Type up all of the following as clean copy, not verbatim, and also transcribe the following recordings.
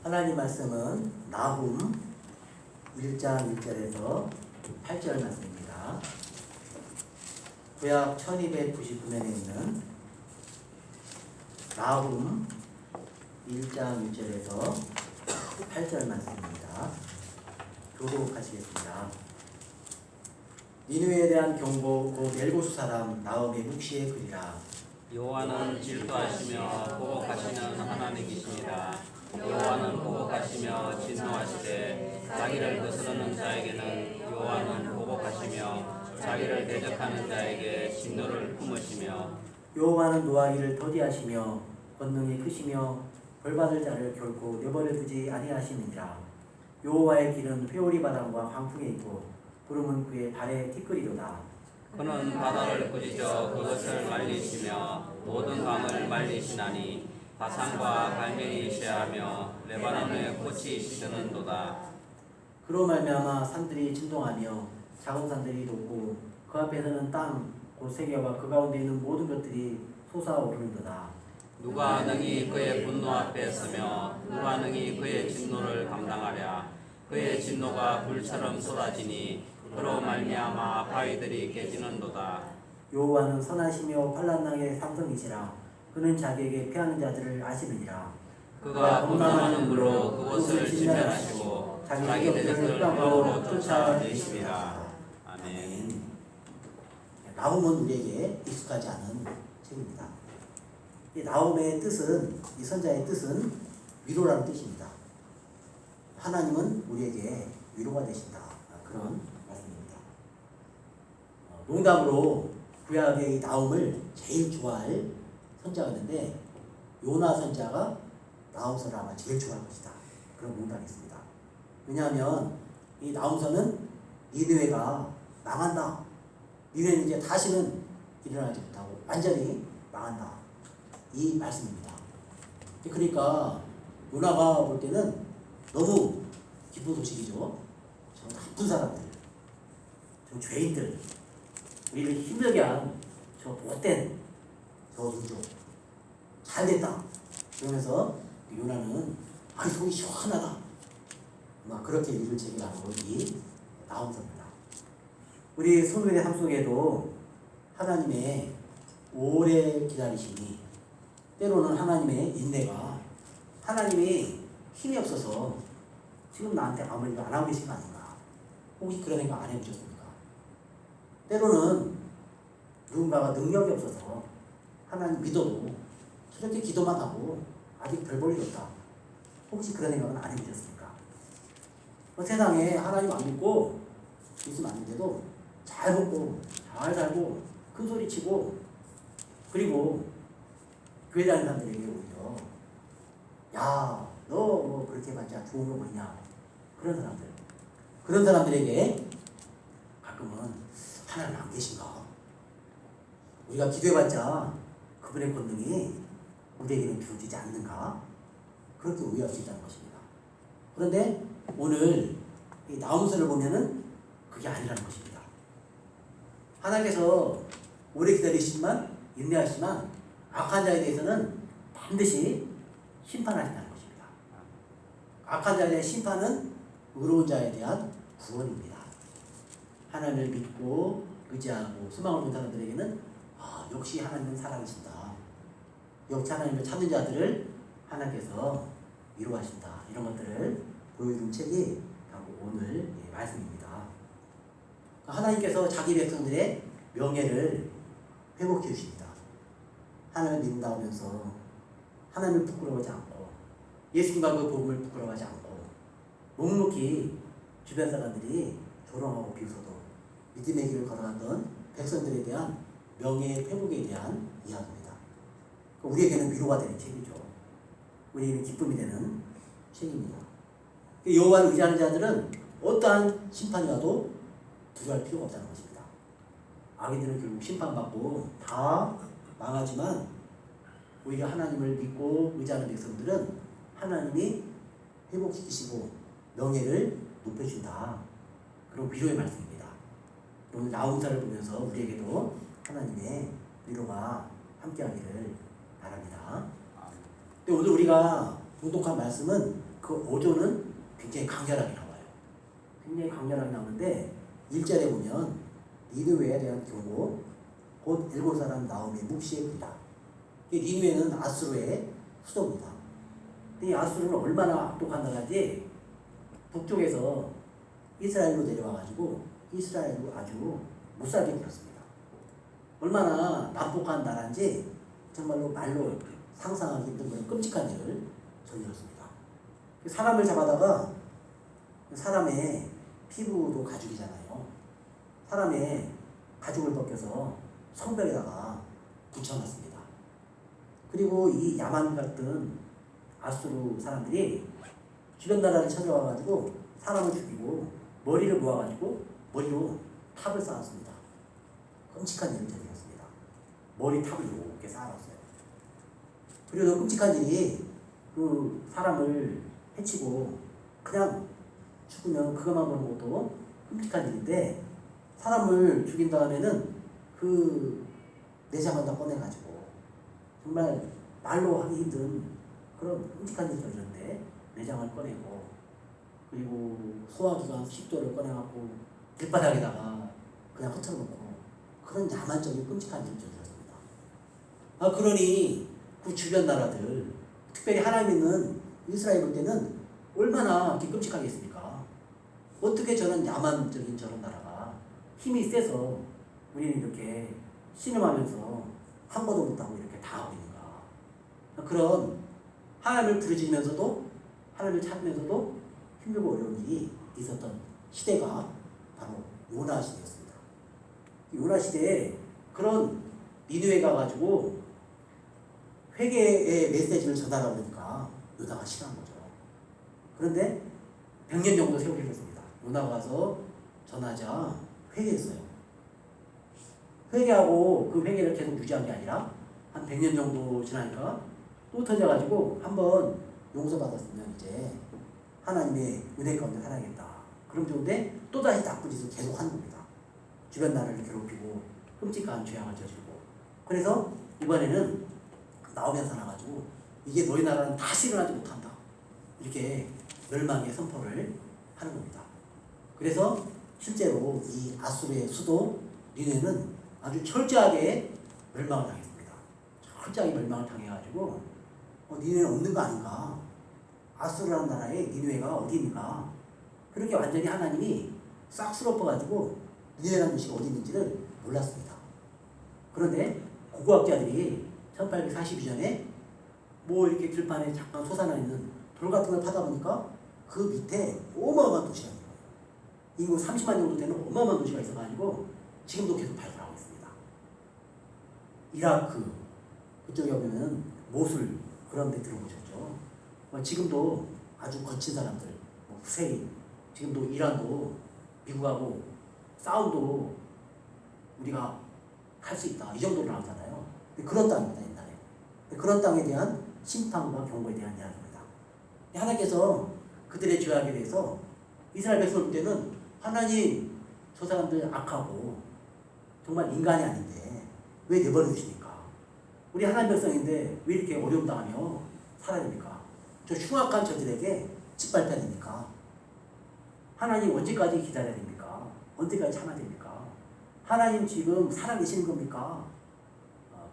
하나님 말씀은 나훔 1장 1절에서 8절 말씀입니다. 구약 1299년에 있는 나훔 1장 1절에서 8절 말씀입니다. 교독하시겠습니다. 니느웨에 대한 경고 곧 엘고수 사람 나훔의 묵시의 글이라. 여호와는 질투하시며 보복하시는 하나님이십니다. 여호와는 보복하시며 진노하시되 자기를 거스르는 자에게는 여호와는 보복하시며 자기를 대적하는 자에게 진노를 품으시며 여호와는 노하기를 더디하시며 권능이 크시며 벌받을 자를 결코 내버려 두지 아니하시느니라. 여호와의 길은 회오리 바람과 광풍에 있고 구름은 그의 발에 티끌이로다. 그는 바다를 꾸짖어 그것을 말리시며 모든 강을 말리시나니 바산과 갈멜이 쇠하며 레바논의 꽃이 시드는도다. 그로 말미암아 산들이 진동하며 작은 산들이 돋고 그 앞에서는 땅 곧 세계와 그 가운데 있는 모든 것들이 솟아오르는도다. 누가 능히 그의 분노 앞에 서며 누가 능히 그의 진노를 감당하랴. 그의 진노가 불처럼 쏟아지니 그로 말미암아 바위들이 깨지는도다. 여호와는 선하시며 환난당의 상성이시라. 그는 자기에게 피하는 자들을 아시느니라. 그가 범람하는 물로 그것을 진멸하시고 자기 대적들을 땅으로 쫓아내십니다. 아멘. 나훔은 우리에게 익숙하지 않은 책입니다. 이 나훔의 뜻은, 이 선자의 뜻은 위로라는 뜻입니다. 하나님은 우리에게 위로가 되신다. 그런 말씀입니다. 농담으로 구약의 이 나훔을 제일 좋아할 선자가 있는데 요나 선자가 나훔서를 아마 제일 좋아할 것이다. 그런 농담이 있습니다. 왜냐하면 이 나훔서는 니느웨가 망한다. 니느웨는 이제 다시는 일어나지 못하고 완전히 망한다. 이 말씀입니다. 그러니까 요나가 볼 때는 너무 기쁜 소식이죠. 저 나쁜 사람들, 저 죄인들, 우리를 힘들게 한 저 못된 저 민족 잘 됐다. 그러면서 요나는 아이 속이 시원하다. 막 그렇게 일을 제기하고 이 나훔서입니다. 우리 성도의 삶 속에도 하나님의 오래 기다리심이 때로는 하나님의 인내가 하나님이 힘이 없어서 지금 나한테 아무 일도 안 하고 계신 거 아닌가? 혹시 그런 생각 안 해보셨습니까? 때로는 누군가가 능력이 없어서 하나님 믿어도 저렇게 기도만 하고 아직 별 볼 일 없다. 혹시 그런 생각은 안 해보셨습니까? 세상에 하나님 안 믿고 있으면 안 되는데도 잘 먹고 잘 살고 큰 소리 치고 그리고 교회 다니는 사람들에게 오히려 야, 너 뭐 그렇게 해봤자 좋은 거 뭐냐 그런 사람들에게 가끔은 하나님 안 계신가? 우리가 기도해봤자 그분의 권능이 우리에게는 주어지지 않는가? 그렇게 오해할 수 있다는 것입니다. 그런데 오늘 이 나훔서를 보면은 그게 아니라는 것입니다. 하나님께서 오래 기다리시지만 인내하시지만 악한 자에 대해서는 반드시 심판하신다는 것입니다. 악한 자에 대한 심판은 의로운 자에 대한 구원입니다. 하나님을 믿고 의지하고 소망을 둔 사람들에게는 역시 하나님은 살아계신다. 역시 하나님을 찾는 자들을 하나님께서 위로하신다. 이런 것들을 보여주는 책이 바로 오늘 말씀입니다. 하나님께서 자기 백성들의 명예를 회복해 주십니다. 하나님을 믿는다 하면서 하나님을 부끄러워하지 않고 예수님과 그 복음을 부끄러워하지 않고 묵묵히 주변 사람들이 조롱하고 비웃어도 믿음의 길을 걸어갔던 백성들에 대한 명예의 회복에 대한 이야기입니다. 우리에게는 위로가 되는 책이죠. 우리에게는 기쁨이 되는 책입니다. 여호와를 의지하는 자들은 어떠한 심판이 와도 두려워할 필요가 없다는 것입니다. 악인들은 결국 심판받고 다 망하지만 오히려 하나님을 믿고 의지하는 백성들은 하나님이 회복시키시고 명예를 높여준다. 그런 위로의 말씀입니다. 오늘 나훔서를 보면서 우리에게도 하나님의 위로가 함께하기를 바랍니다. 근데 오늘 우리가 교독한 말씀은 그 그 어조는 굉장히 강렬하게 나와요. 굉장히 강렬하게 나오는데 1절에 보면 니느웨에 대한 경고 곧 일곱 사람 나옴의 묵시에 그리다. 니느웨는 아수르의 수도입니다. 이 아수르는 얼마나 악독한 나라인지 북쪽에서 이스라엘로 내려와가지고 이스라엘로 아주 못살게 굴었습니다. 얼마나 난폭한 나라인지 정말로 말로 상상하기 힘든 그런 끔찍한 일을 저질렀습니다. 사람을 잡아다가 사람의 피부도 가죽이잖아요. 사람의 가죽을 벗겨서 성벽에다가 붙여놨습니다. 그리고 이 야만 같은 아수르 사람들이 주변 나라를 찾아와가지고 사람을 죽이고 머리를 모아가지고 머리로 탑을 쌓았습니다. 끔찍한 일을 저질렀습니다. 머리 탑을 이렇게 쌓아놨어요. 그리고 더 끔찍한 일이 그 사람을 해치고 그냥 죽으면 그것만 보는 것도 끔찍한 일인데 사람을 죽인 다음에는 그 내장을 다 꺼내가지고 정말 말로 하기 힘든 그런 끔찍한 일을 저질렀는데 내장을 꺼내고 그리고 소화기관 식도를 꺼내갖고 길바닥에다가 그냥 흩어놓고 그런 야만적인 끔찍한 일을 저질렀습니다. 그러니 그 주변 나라들 특별히 하나님 있는 이스라엘 볼 때는 얼마나 이렇게 끔찍하겠습니까? 어떻게 저런 야만적인 저런 나라가 힘이 세서 우리는 이렇게 신음하면서 한 번도 못하고 이렇게 당하고 있는가? 그런 하나님을 부르짖으면서도 하나님을 찾으면서도 힘들고 어려운 일이 있었던 시대가 바로 요나 시대였습니다. 요나 시대에 그런 니느웨 가가지고 회개의 메시지를 전하라고 하니까 요나가 싫어한 거죠. 그런데 100년 정도 세월이 흘렀습니다. 요나가 가서 전하자 회개했어요. 회개하고 그 회개를 계속 유지한 게 아니라 한 100년 정도 지나니까 또 터져가지고 한번 용서받았으면 이제 하나님의 은혜 가운데 살아야겠다. 그럼 좋은데 또다시 나쁜 짓을 계속 하는 겁니다. 주변 나라를 괴롭히고 끔찍한 죄악을 저지르고 그래서 이번에는 나오면서 나가지고 이게 너희 나라는 다시 일어나지 못한다. 이렇게 멸망의 선포를 하는 겁니다. 그래서 실제로 이 아수르의 수도 니느웨는 아주 철저하게 멸망을 당했습니다. 철저하게 멸망을 당해가지고 니느웨는 없는 거 아닌가? 아수르라는 나라에 니느웨가 어디입니까? 그렇게 완전히 하나님이 싹 쓸어퍼가지고 니느웨라는 도시가 어디 있는지를 몰랐습니다. 그런데 고고학자들이 1842년에 뭐 이렇게 들판에 잠깐 솟아나 있는 돌 같은 걸 파다 보니까 그 밑에 어마어마한 도시가 있는 거예요. 인구 30만 정도 되는 어마어마한 도시가 있어가지고 지금도 계속 발굴하고 있습니다. 이라크 그쪽에 보면 모술 그런 데 들어보셨죠? 지금도 아주 거친 사람들 후세인 지금도 이란도 미국하고 싸움도 우리가 할 수 있다 이 정도로 나오잖아요. 그런 땅입니다. 옛날에 그런 땅에 대한 심판과 경고에 대한 이야기입니다. 하나님께서 그들의 죄악에 대해서 이스라엘 백성을 볼 때는 하나님 저 사람들 악하고 정말 인간이 아닌데 왜 내버려 두십니까? 우리 하나님 백성인데 왜 이렇게 어려움 당하며 살아야 됩니까? 저 흉악한 저들에게 짓밟혀야 됩니까? 하나님 언제까지 기다려야 됩니까? 언제까지 참아야 됩니까? 하나님 지금 살아계시는 겁니까?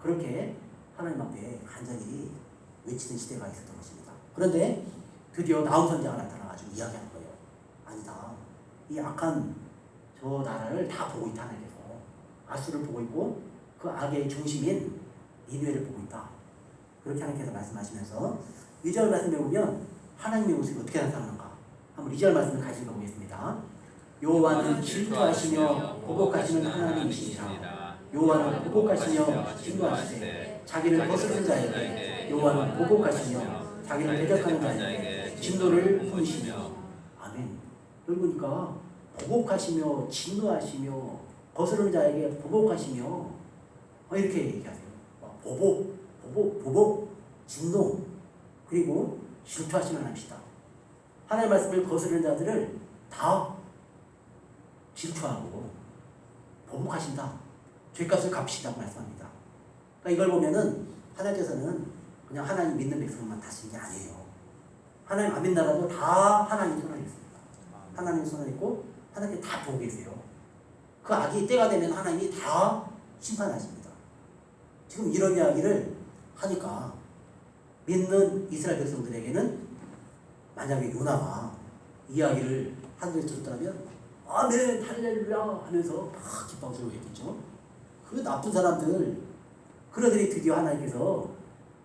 그렇게 하나님 앞에 간절히 외치는 시대가 있었던 것입니다. 그런데 드디어 나훔 선지자가 나타나가지고 이야기하는 거예요. 아니다. 이 악한 저 나라를 다 보고 있다. 하나님께서 아수르를 보고 있고 그 악의 중심인 니느웨를 보고 있다. 그렇게 하나님께서 말씀하시면서 2절 말씀에 보면 하나님의 모습이 어떻게 나타나는가 한번 2절 말씀을 같이 읽어보겠습니다. 여호와는 질투하시며 보복하시는 하나님이시니라. 여호와는 보복하시며 진노하시되 자기를 거스르는 자에게 여호와는 보복하시며 자기를 대적하는 자에게 진노를 품으시며. 아멘. 여기 보니까 보복하시며 진노하시며 거스르는 자에게 보복하시며 이렇게 얘기하세요. 보복, 진노 그리고 질투하시는 하나님이시다. 하나님의 말씀을 거스르는 자들을 다 질투하고 보복하신다. 죄값을 갚으신다고 말씀합니다. 그러니까 이걸 보면은 하나님께서는 그냥 하나님 믿는 백성만 다스리는 게 아니에요. 하나님 안 믿나라도 다 하나님 손안에 있습니다. 하나님 손안에 있고 하나님께 다 보고 계세요. 그 악이 때가 되면 하나님이 다 심판하십니다. 지금 이런 이야기를 하니까 믿는 이스라엘 백성들에게는 만약에 요나가 이야기를 하늘에 들었다면 아멘 할렐루야 하면서 막 기뻐하고 있겠죠. 그 나쁜 사람들 그러더니 드디어 하나님께서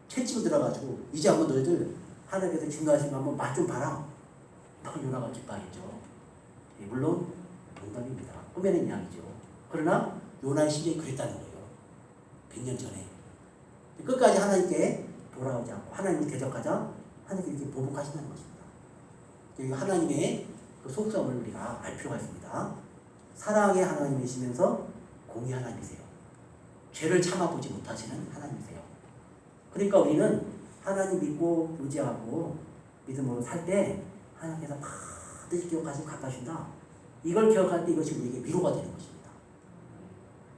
채찍을 들어가지고 이제 한번 너희들 하나님께서 증거하신 거 한번 맛 좀 봐라. 요나가 기뻐하겠죠. 물론 농담입니다. 꾸며낸 이야기죠. 그러나 요나의 심정이 그랬다는 거예요. 100년 전에 끝까지 하나님께 돌아오지 않고 하나님을 대적하자 하나님께 이렇게 보복하신다는 것입니다. 그리고 하나님의 그 속성을 우리가 알 필요가 있습니다. 사랑의 하나님이시면서 공의 하나님이세요. 죄를 참아보지 못하시는 하나님이세요. 그러니까 우리는 하나님 믿고 의지하고 믿음으로 살 때 하나님께서 반드시 기억하시고 갚아준다. 이걸 기억할 때 이것이 우리에게 위로가 되는 것입니다.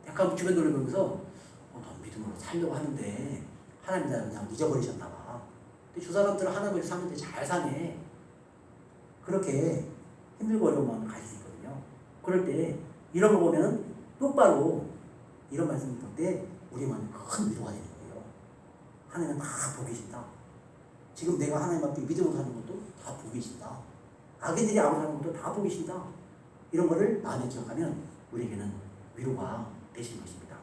약간 주변 돌아보면서 넌 믿음으로 살려고 하는데 하나님 나 그냥 잊어버리셨나 봐. 근데 저 사람들은 하나님을 사는데 잘 사네. 그렇게 힘들고 어려운 마음을 가질 수 있거든요. 그럴 때 이런 거 보면 똑바로 이런 말씀을 볼 때 우리 마음이 큰 위로가 되는 거예요. 하나님은 다 보고 계신다. 지금 내가 하나님 앞에 믿음으로 사는 것도 다 보고 계신다. 악인들이 악을 하는 것도 다 보고 계신다. 이런 거를 마음에 기억하면 우리에게는 위로가 되시는 것입니다.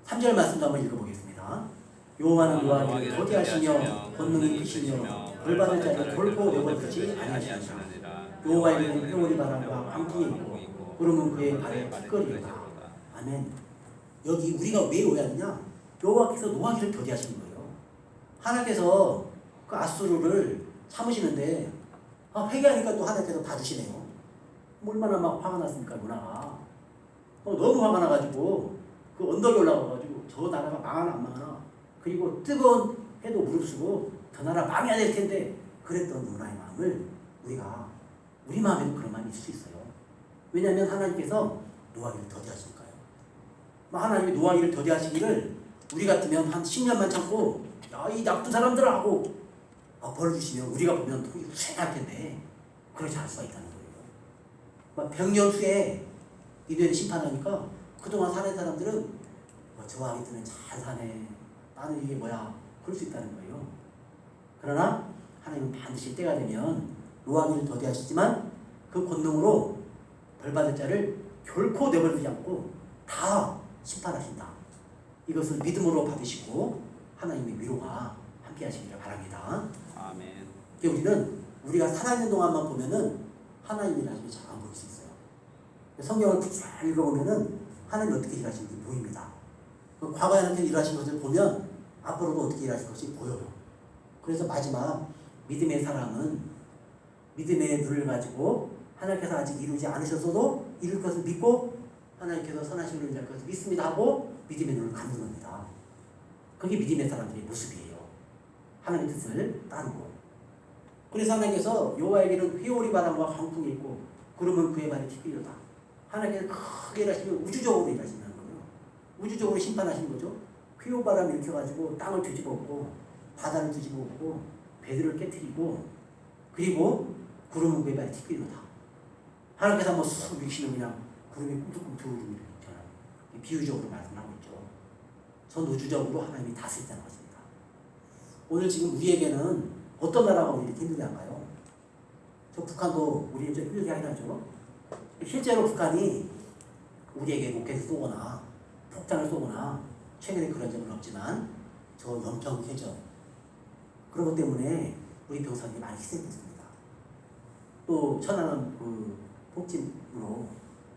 3절 말씀도 한번 읽어보겠습니다. 여호와는 노아에게 거대하시며 권능이 크시며 벌받을 자를 돌고 내버리지 아니하시느니라. 여호와에게는 회오리 바람과 광풍이 있고 구름은 그의 발에 티끌이로다. 아멘. 여기 우리가 왜 오해하느냐? 여호와께서 노아기를 겨대하시는 거예요. 하나님께서 그 아수르를 참으시는데 회개하니까 또 하나님께서 봐주시네요. 얼마나 막 화가 났습니까, 요나가. 너무 화가 나가지고 그 언덕에 올라가가지고 저 나라가 망하나 안 망하나, 그리고 뜨거운 해도 무릅쓰고 저 나라 망해야 될 텐데 그랬던 요나의 마음을 우리가 우리 마음에도 그런 마음이 있을 수 있어요. 왜냐하면 하나님께서 노아기를 더디하시니까요. 하나님이 노아기를 더디하시기를 우리 같으면 한 10년만 참고 야, 이 나쁜 사람들 하고 벌을 주시면 우리가 보면 속이 후련할 텐데 그렇지 않을 수가 있다는 거예요. 100년 후에 이들이 심판하니까 그동안 사는 사람들은 저 아기들은 잘 사네, 나는 이게 뭐야, 그럴 수 있다는 거예요. 그러나 하나님은 반드시 때가 되면 노아기를 더디하시지만 그 권능으로 벌받을 자를 결코 내버리지 않고 다 심판하신다. 이것을 믿음으로 받으시고 하나님의 위로가 함께 하시기를 바랍니다. 아멘. 우리가 살아있는 동안만 보면은 하나님이 일하시는 게 잘 안 보일 수 있어요. 성경을 잘 읽어보면은 하나님이 어떻게 일하시는지 보입니다. 과거에 하나님께 일하신 것을 보면 앞으로도 어떻게 일하실 것이 보여요. 그래서 마지막 믿음의 사람은 믿음의 눈을 가지고 하나님께서 아직 이루지 않으셨어도 이룰 것을 믿고 하나님께서 선하신 일을 할 것을 믿습니다 하고 믿음의 눈을 감는 겁니다. 그게 믿음의 사람들의 모습이에요. 하나님의 뜻을 따르고. 그래서 하나님께서 여호와에게는 회오리 바람과 강풍이 있고 구름은 그의 발에 티끌이로다. 하나님께서 크게 일하시면 우주적으로 일하시는 거예요. 우주적으로 심판하시는 거죠. 회오리 바람을 일으켜가지고 땅을 뒤집어엎고 바다를 뒤집어엎고 배들을 깨트리고, 그리고 구름은 그의 발에 티끌이로다. 하나님께서 한번 쑥 밀치면 그냥 구름이 꿈틀꿈틀 비유적으로 말씀하고 있죠. 전 우주적으로 하나님이 다스린다는 것입니다. 오늘 지금 우리에게는 어떤 나라가 우리를 힘들게 할까요? 저 북한도 우리를 좀 힘들게 하긴 하죠. 실제로 북한이 우리에게 로켓을 쏘거나 폭탄을 쏘거나 최근에 그런 적은 없지만 저 연평해전 그런 것 때문에 우리 병사들이 많이 희생됐습니다. 또 천안함 그 폭진으로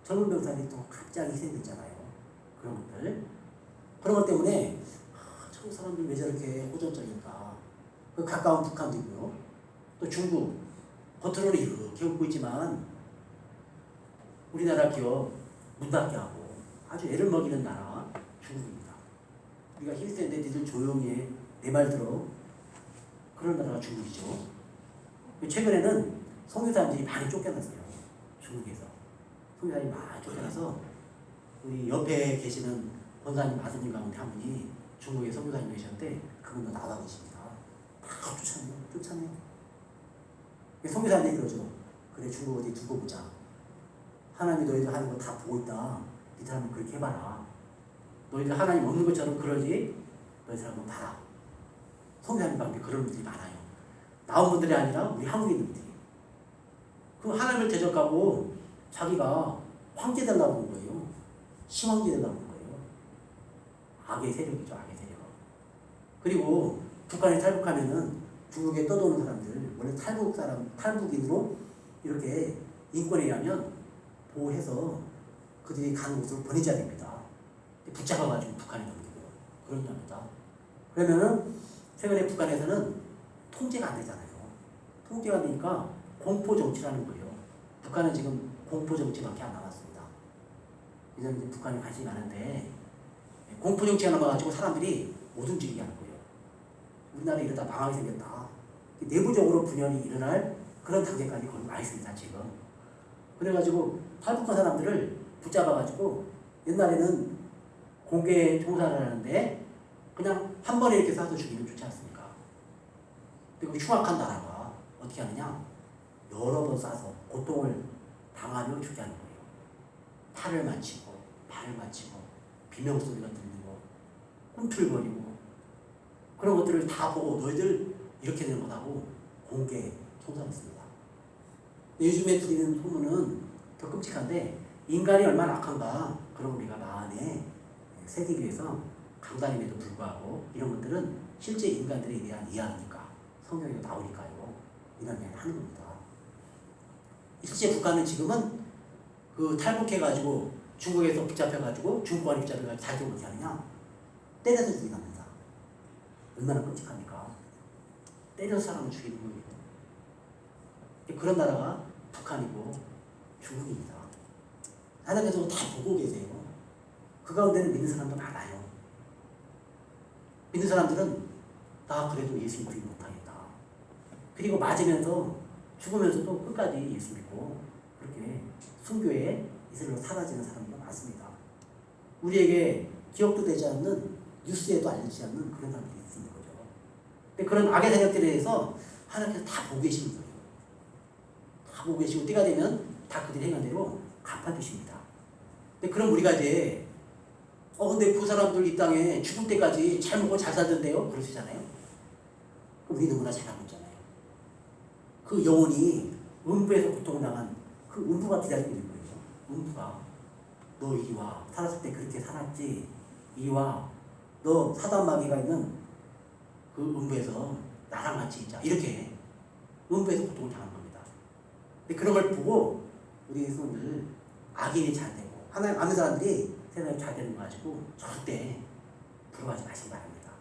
젊은 병사들이 또 갑자기 희생됐잖아요. 그런 것들. 그런 것 때문에 저 사람들 왜 저렇게 호전적일까? 그 가까운 북한도 있고요. 또 중국 겉으로는 이렇게 웃고 있지만 우리나라 기업 문 닫게 하고 아주 애를 먹이는 나라 중국입니다. 우리가 힘이 세는데 니들 조용히 해, 내 말 들어. 그런 나라가 중국이죠. 최근에는 선교사님들이 많이 쫓겨났어요. 중국에서 선교사님이 많이 쫓겨나서 우리 옆에 계시는 권사님 아드님 가운데 한 분이 중국에 선교사님 계셨는데 그분도 나와 계십니다. 다 쫓아내요. 그렇잖아요. 선교사님들이 그러죠. 그래 중국 어디 두고 보자. 하나님이 너희들 하는 거 다 보고 있다. 니들 한번 그렇게 해봐라. 너희들 하나님 없는 것처럼 그러지. 너희들 한번 봐라. 선교사님 가운데 그런 분들이 많아요. 나온 분들이 아니라 우리 한국인들이. 그 하나님을 대적하고 자기가 황제 되려고 하는 거예요. 신황제 되려고 하는 거예요. 악의 세력이죠. 악의 세력. 그리고 북한에 탈북하면은 중국에 떠도는 사람들, 원래 탈북인으로 이렇게 인권에 의하면 보호해서 그들이 가는 곳으로 보내줘야 됩니다. 붙잡아가지고 북한에 넘기고 그런 겁니다. 그러면은 최근에 북한에서는 통제가 안 되잖아요. 통제가 안 되니까 공포 정치라는 거예요. 북한은 지금 공포 정치밖에 안 남았습니다. 이제 북한에 관심이 많은데 공포 정치가 남아가지고 사람들이 못 움직이게 하는 거예요. 우리나라 이러다 망하게 생겼다. 내부적으로 분열이 일어날 그런 단계까지 거의 와 있습니다, 지금. 그래가지고 탈북한 사람들을 붙잡아가지고 옛날에는 공개 총살을 하는데 그냥 한 번에 이렇게 쏴서 죽이면 좋지 않습니까? 그리고 흉악한 나라가 어떻게 하느냐? 여러 번 쏴서 고통을 당하며 죽게 하는 거예요. 팔을 맞히고 발을 맞히고 비명소리가 들리고 꿈틀거리고 그런 것들을 다 보고 너희들 이렇게 되는 거라고 공개 총살했습니다. 요즘에 들리는 소문은 더 끔찍한데 인간이 얼마나 악한가 그런 우리가 마음에 새기기 위해서 강단임에도 불구하고 이런 것들은 실제 인간들에 대한 이야기니까 성경에 나오니까요. 이런 이야기를 하는 겁니다. 실제 북한은 지금은 그 탈북해가지고 중국에서 붙잡혀가지고 중국관이 붙잡혀가지고 자기가 어떻게 하느냐 때려서 죽이랍니다. 얼마나 끔찍합니까? 때려서 사람을 죽이는 거예요. 그런 나라가 북한이고 중국입니다. 하나님께서 다 보고 계세요. 그 가운데는 믿는 사람도 많아요. 믿는 사람들은 나 그래도 예수 믿지 못하겠다. 그리고 맞으면서 죽으면서도 끝까지 예수 믿고 그렇게 순교의 이슬로 사라지는 사람도 많습니다. 우리에게 기억도 되지 않는 뉴스에도 알려지지 않는 그런 사람들이 있는 거죠. 근데 그런 악의 세력들에 대해서 하나님께서 다 보고 계시는 거예요. 다 보고 계시고 때가 되면 다 그들의 행한 대로 갚아주십니다. 근데 그럼 우리가 이제 근데 그 사람들 이 땅에 죽을 때까지 잘 먹고 잘 살던데요? 그러시잖아요. 그럼 우리 너무나 잘 알고 있잖아요. 그 영혼이 음부에서 고통당한 그 음부가 기다리고 있는 거예요. 음부가 너 이리 와. 살았을 때 그렇게 살았지. 이리 와. 너 사단마귀가 있는 그 음부에서 나랑 같이 있자. 이렇게 음부에서 고통을 당한 겁니다. 근데 그런 걸 보고 우리 손을 악인이 잘 되고 하나님 아는 사람들이 세상에 잘 되는 거 가지고 절대 부러워하지 마시기 바랍니다.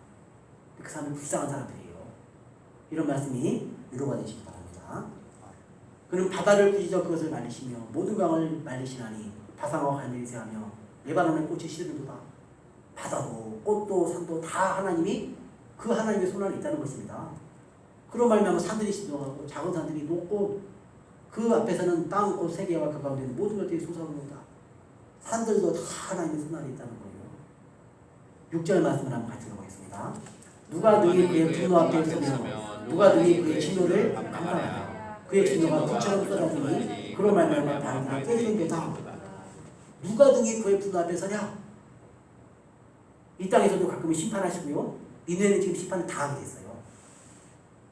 그 사람은 불쌍한 사람들이에요. 이런 말씀이 위로가 되시기 바랍니다. 그는 바다를 부시져 그것을 말리시며 모든 강을 말리시나니 바상과 갈멜이 세하며 레바논의 꽃이 시들도다. 바다도 꽃도 산도 다 하나님이 그 하나님의 손 안에 있다는 것입니다. 그런 말미암아 산들이 시들어가고 작은 산들이 녹고 그 앞에서는 땅꽃 세계와 그 가운데는 모든 것들이 솟아오르다. 산들도 다 하나님의 손 안에 있다는 거예요. 6절 말씀을 한번 같이 읽어보겠습니다. 누가 능히 그의 분노 앞에 서며 누가 능히 그의 진노를 감당하냐. 그의 진노가 불처럼 쏟아지니 그로 말미암아 바람이 깨지는 데다. 누가 능히 그의 분노 앞에 서냐. 이 땅에서도 가끔 심판하시고요. 니네는 지금 심판을 당하게 됐어요.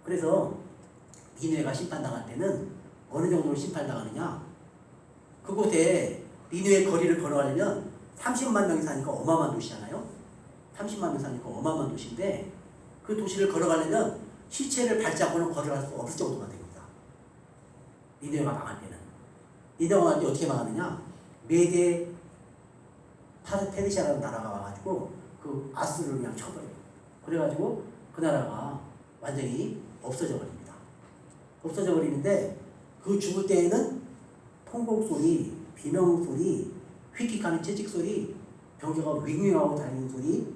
그래서 니네가 심판당할 때는 어느 정도로 심판당하느냐. 그곳에 니네의 거리를 걸어가려면 30만 명이 사니까 어마어마한 도시잖아요. 30만 명 사니까 어마어마한 도시인데 그 도시를 걸어가려면 시체를 밟지 않고는 걸어갈 수 없을 정도가 됩니다. 니네가 망할 때는. 니네가 망할 때 어떻게 망하느냐. 메데 페르시아라는 나라가 와가지고 그 아수르를 그냥 쳐버려요. 그래가지고 그 나라가 완전히 없어져 버립니다. 없어져 버리는데 그 죽을 때에는 통곡소리, 비명소리, 휙휙하는 채찍소리, 병기가 윙윙하고 다니는 소리,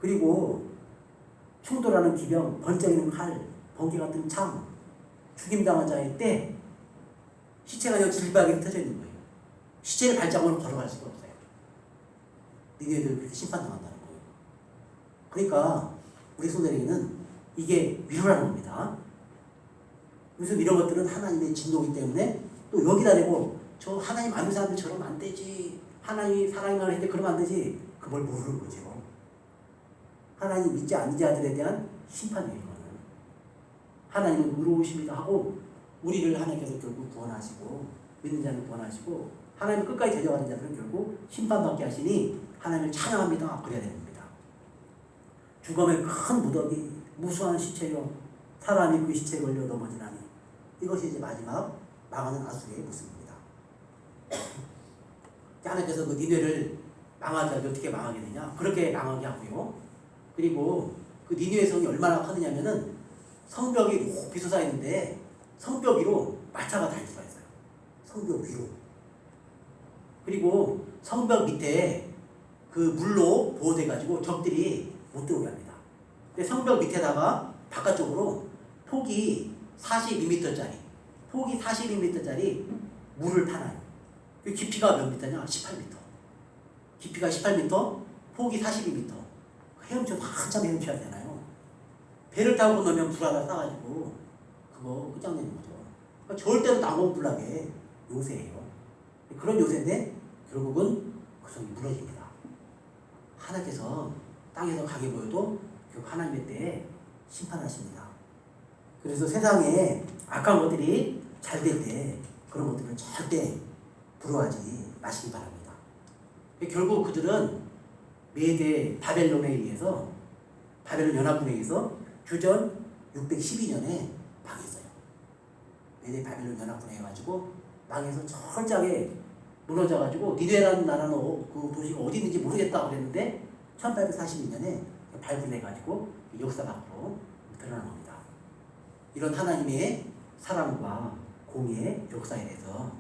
그리고 충돌하는 기병, 번쩍이는 칼, 번개 같은 창, 죽임당한 자의 때 시체가 그냥 질박하게 흩어져 있는 거예요. 시체를 발자국으로 걸어갈 수가 없어요. 니네들 그렇게 심판당한다는 거예요. 그러니까 우리 소들에게는 이게 위로라는 겁니다. 무슨 이런 것들은 하나님의 진노이기 때문에 또 여기다 대고 저 하나님 아는 사람들처럼 안 되지. 하나님이 사랑이라고 했는데 그러면 안 되지. 그걸 모르는 거죠. 하나님 믿지 않는 자들에 대한 심판이에요. 이거는. 하나님은 의로우십니다 하고 우리를 하나님께서 결국 구원하시고 믿는 자는 구원하시고 하나님 끝까지 데려가는 자들은 결국 심판받게 하시니 하나님을 찬양합니다. 그래야 됩니다. 죽음의 큰 무더기 무수한 시체요 사람이 그 시체에 걸려 넘어지나니 이것이 이제 마지막 망하는 아수르의 모습입니다. 하나님께서 그 니느웨를 망하게 하기 어떻게 망하게 되냐? 그렇게 망하게 하고요. 그리고 그 니느웨 성이 얼마나 크느냐면은 성벽이 높이 솟아 있는데 성벽 위로 마차가 달릴 수가 있어요. 성벽 위로. 그리고 성벽 밑에 그 물로 보호돼가지고 적들이 못 들어오게 합니다. 근데 성벽 밑에다가 바깥쪽으로 폭이 42m짜리 물을 타나요. 그 깊이가 몇 미터냐? 18m. 깊이가 18m, 폭이 42m. 헤엄쳐서 한참 헤엄쳐야 되나요? 배를 타고 건너면 불화가 싸가지고 그거 끝장내는 거죠. 그러니까 절대로 낙원불락의 요새예요. 그런 요새인데 결국은 그 성이 무너집니다. 하나님께서 땅에서 강해 보여도 결국 하나님의 때에 심판하십니다. 그래서 세상에 악한 것들이 잘 될 때 그런 것들은 절대 부러워하지 마시기 바랍니다. 결국 그들은 메대 바벨론에 의해서 바벨론 연합군에 의해서 주전 612년에 망했어요. 메대 바벨론 연합군에 해가지고 망해서 철저하게 무너져가지고 니느웨라는 나라는 그 도시가 어디 있는지 모르겠다고 그랬는데 1842년에 발굴해가지고 역사 밖으로 드러난 겁니다. 이런 하나님의 사랑과 공의의 역사에 대해서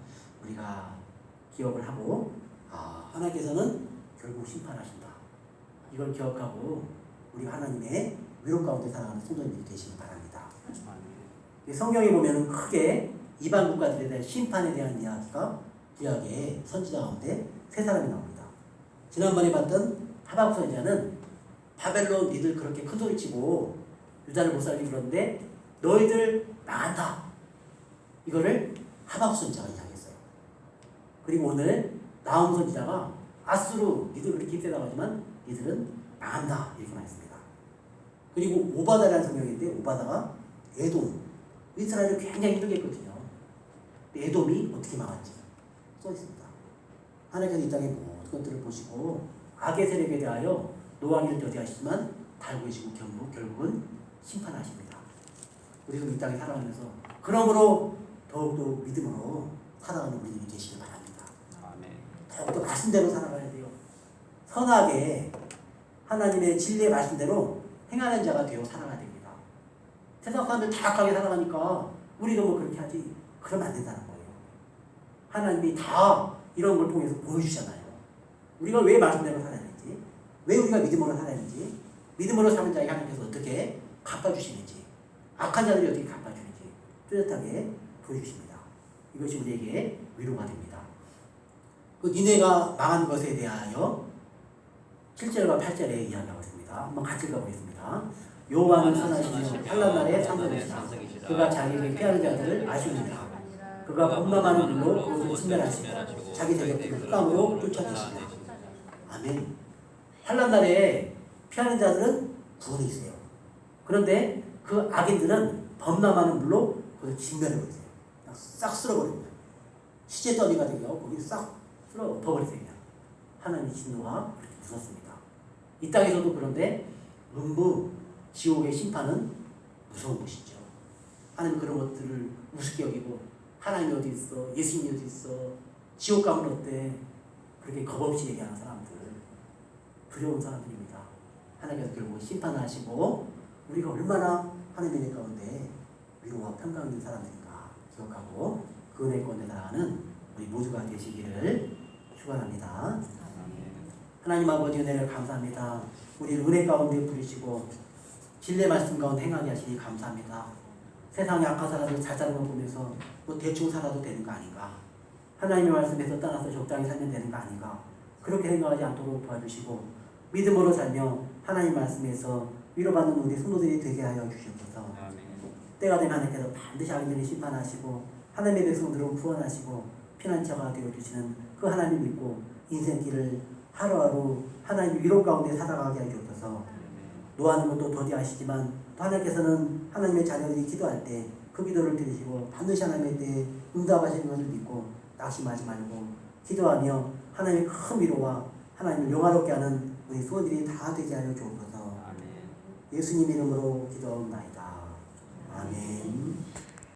우리가 기억을 하고 하나님께서는 결국 심판하신다. 이걸 기억하고 우리 하나님의 위로 가운데 살아가는 성도님들이 되시기 바랍니다. 성경에 보면 크게 이방 국가들에 대한 심판에 대한 이야기가 구약의 선지자 가운데 세 사람이 나옵니다. 지난번에 봤던 하박국 선지자는 바벨론 니들 그렇게 큰 소리치고 유다를 못 살게 그러는데 너희들 망한다. 이거를 하박국 선지자가 이야기했어요. 그리고 오늘 나훔 선지자가 아수르 니들 그렇게 힘세다고 하지만 니들은 망한다 이렇게 말했습니다. 그리고 오바다라는 성경인데 오바다가 에돔 이스라엘을 굉장히 힘들게 했거든요. 에돔이 어떻게 망한지 써 있습니다. 하나님께서 이 땅의 모든 것들을 보시고 악의 세력에 대하여 노하기를 더디하시지만 달구해시고 결국은 심판하십니다. 우리도 이 땅에 살아가면서 그러므로 더욱더 믿음으로 살아가는 우리들이 되시길 바랍니다. 아멘. 더욱더 말씀대로 살아가야 돼요. 선하게 하나님의 진리의 말씀대로 행하는 자가 되어 살아가야 됩니다. 세상 사람들 다 악하게 살아가니까 우리도 뭐 그렇게 하지. 그러면 안 된다는 거예요. 하나님이 다 이런 걸 통해서 보여주잖아요. 우리가 왜 말씀대로 살아야 되는지, 왜 우리가 믿음으로 살아야 되는지, 믿음으로 사는 자에게 하나님께서 어떻게 갚아주시는지, 악한 자들이 어떻게 갚아주는지 뚜렷하게 보여주십니다. 이것이 우리에게 위로가 됩니다. 그 니네가 망한 것에 대하여 7절과 8절에 이야기하고 있습니다. 한번 같이 읽어보겠습니다. 여호와는 선하시며 환난날에 산성이시라. 그가 자기에게 피하는 자들을 아시느니라. 그가 범람하는 불로 그것을 침멸하시고 자기 대적들을 흑암으로 쫓아내시니라. 아멘. 환난날에 피하는 자들은 구원이 있어요. 그런데 그 악인들은 범람하는 불로 그것을 침멸해버리세요. 그냥 싹 쓸어버립니다. 시체 더미가 되고 거기 싹 쓸어 덮어버리세요. 그냥. 하나님의 진노가 그렇게 무섭습니다. 이 땅에서도 그런데 음부 지옥의 심판은 무서운 것이죠. 하나님 그런 것들을 우습게 여기고 하나님이 어디 있어? 예수님이 어디 있어? 지옥 가면 어때? 그렇게 겁없이 얘기하는 사람들 두려운 사람들입니다. 하나님께서 결국 심판을 하시고 우리가 얼마나 하나님의 은혜 가운데 위로와 평강 있는 사람들인가 기억하고 그 은혜 가운데 나아가는 우리 모두가 되시기를 축원합니다. 하나님 아버지 은혜를 감사합니다. 우리 은혜 가운데 부르시고 진리의 말씀 가운데 행하게 하시니 감사합니다. 세상에 악한 사람들 잘 사는 거 보면서 뭐 대충 살아도 되는 거 아닌가, 하나님의 말씀에서 떠나서 적당히 살면 되는 거 아닌가, 그렇게 생각하지 않도록 도와주시고 믿음으로 살며 하나님 말씀에서 위로받는 우리 성도들이 되게 하여 주시옵소서. 때가 되면 하나님께서 반드시 악인들을 심판하시고 하나님의 백성들을 구원하시고 피난처가 되어주시는 그 하나님 믿고 인생길을 하루하루 하나님 위로 가운데 살아가게 하여 주옵소서. 노하는 것도 더디하시지만 또 하나님께서는 하나님의 자녀들이 기도할 때 그 기도를 들으시고 반드시 하나님의 때에 응답하시는 것을 믿고 낙심하지 말고 기도하며 하나님의 큰 위로와 하나님을 영화롭게 하는 우리 소원들이 다 되게 하여 주옵소서. 예수님 이름으로 기도하옵나이다. 아멘.